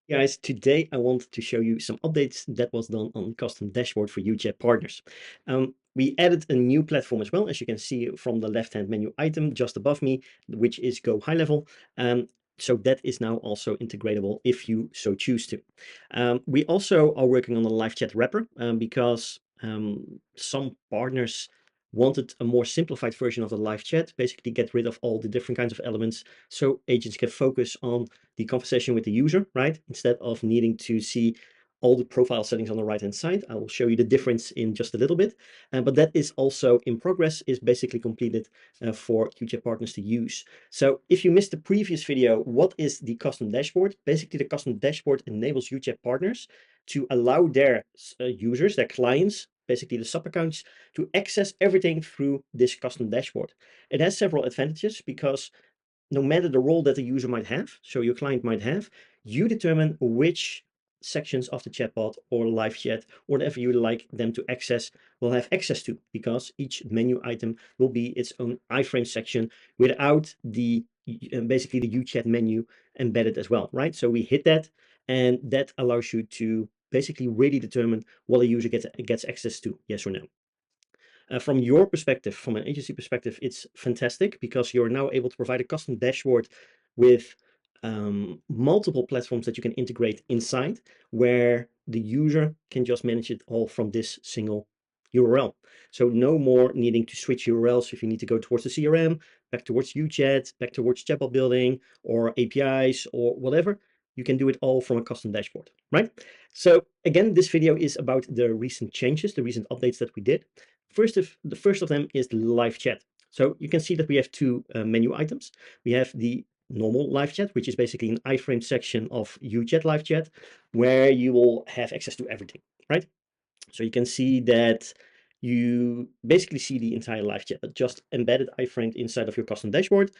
Guys, today I want to show you some updates that was done on custom dashboard for UChat partners. We added a new platform as well, as you can see from the left-hand menu item just above me, which is Go High Level. So that is now also integratable if you so choose to. We also are working on a live chat wrapper because some partners wanted a more simplified version of the live chat, basically get rid of all the different kinds of elements so agents can focus on the conversation with the user, right? Instead of needing to see all the profile settings on the right hand side. I will show you the difference in just a little bit, but that is also in progress, is basically completed for UChat partners to use. So if you missed the previous video, what is the custom dashboard? Basically, the custom dashboard enables UChat partners to allow their users, their clients, basically the sub accounts, to access everything through this custom dashboard. It has several advantages because no matter the role that the user might have, so your client might have, you determine which sections of the chatbot or live chat, or whatever you like them to access, will have access to, because each menu item will be its own iframe section without the basically the UChat menu embedded as well, right? So we hit that, and that allows you to basically really determine what a user gets access to, yes or no. From your perspective, from an agency perspective, it's fantastic because you're now able to provide a custom dashboard with multiple platforms that you can integrate inside, where the user can just manage it all from this single URL. So no more needing to switch URLs if you need to go towards the CRM, back towards UChat, back towards chatbot building or APIs or whatever. You can do it all from a custom dashboard, right? So again, this video is about the recent changes, the recent updates that we did. The first of them is the live chat. So you can see that we have two menu items. We have the normal live chat, which is basically an iframe section of UChat live chat, where you will have access to everything, right? So you can see that you basically see the entire live chat, but just embedded iframed inside of your custom dashboard.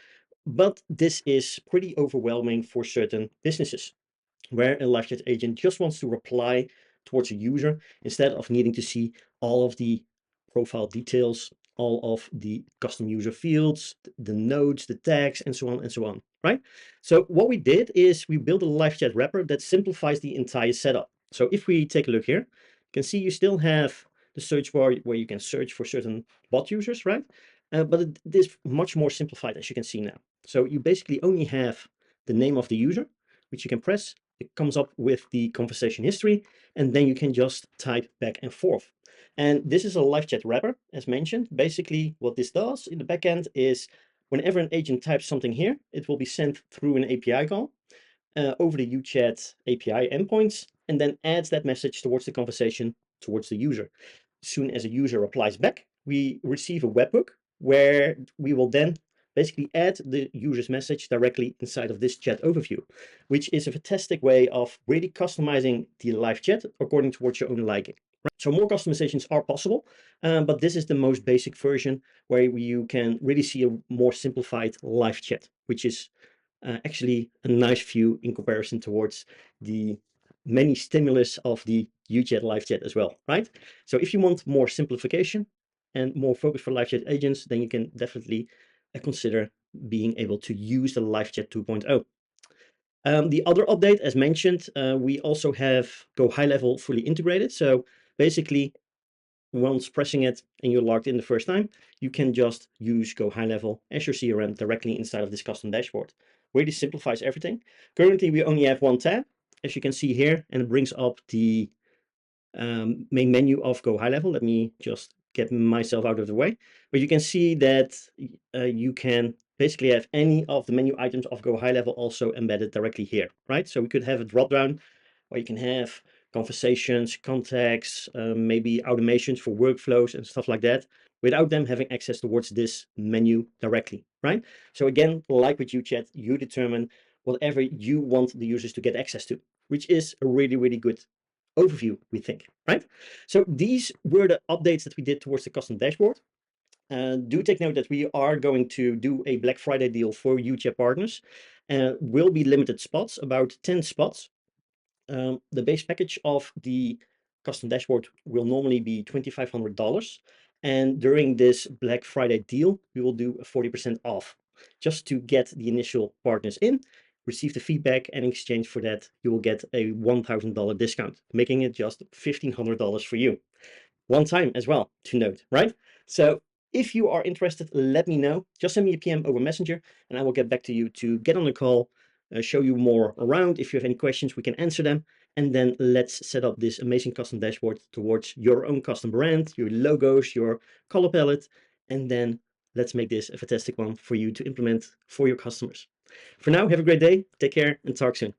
But this is pretty overwhelming for certain businesses, where a live chat agent just wants to reply towards a user instead of needing to see all of the profile details, all of the custom user fields, the nodes, the tags, and so on, right? So what we did is we built a live chat wrapper that simplifies the entire setup. So if we take a look here, you can see you still have the search bar where you can search for certain bot users, right? But it is much more simplified, as you can see now. So you basically only have the name of the user, which you can press. It comes up with the conversation history, and then you can just type back and forth. And this is a live chat wrapper, as mentioned. Basically, what this does in the backend is whenever an agent types something here, it will be sent through an API call over the UChat API endpoints, and then adds that message towards the conversation towards the user. As soon as a user replies back, we receive a webhook where we will then basically add the user's message directly inside of this chat overview, which is a fantastic way of really customizing the live chat according to what your own liking. Right? So more customizations are possible, but this is the most basic version where you can really see a more simplified live chat, which is actually a nice view in comparison towards the many stimulus of the UChat live chat as well, right? So if you want more simplification and more focus for live chat agents, then you can definitely consider being able to use the live chat 2.0. The other update, as mentioned, we also have Go High Level fully integrated. So basically, once pressing it and you're logged in the first time, you can just use Go High Level as your CRM directly inside of this custom dashboard. Really simplifies everything. Currently, we only have one tab, as you can see here, and it brings up the main menu of Go High Level. Let me just get myself out of the way. But you can see that you can basically have any of the menu items of Go High Level also embedded directly here, right? So we could have a drop down where you can have conversations, contacts, maybe automations for workflows and stuff like that, without them having access towards this menu directly, right? So again, like with UChat, you determine whatever you want the users to get access to, which is a really, really good overview, we think, right? So these were the updates that we did towards the custom dashboard. Do take note that we are going to do a Black Friday deal for UChat partners. Will be limited spots, about 10 spots. The base package of the custom dashboard will normally be $2,500. And during this Black Friday deal, we will do a 40% off just to get the initial partners in. receive the feedback, and in exchange for that, you will get a $1,000 discount, making it just $1,500 for you. One time as well, to note, right? So if you are interested, let me know. Just send me a PM over Messenger, and I will get back to you to get on the call, show you more around. If you have any questions, we can answer them. And then let's set up this amazing custom dashboard towards your own custom brand, your logos, your color palette, and then let's make this a fantastic one for you to implement for your customers. For now, have a great day, take care, and talk soon.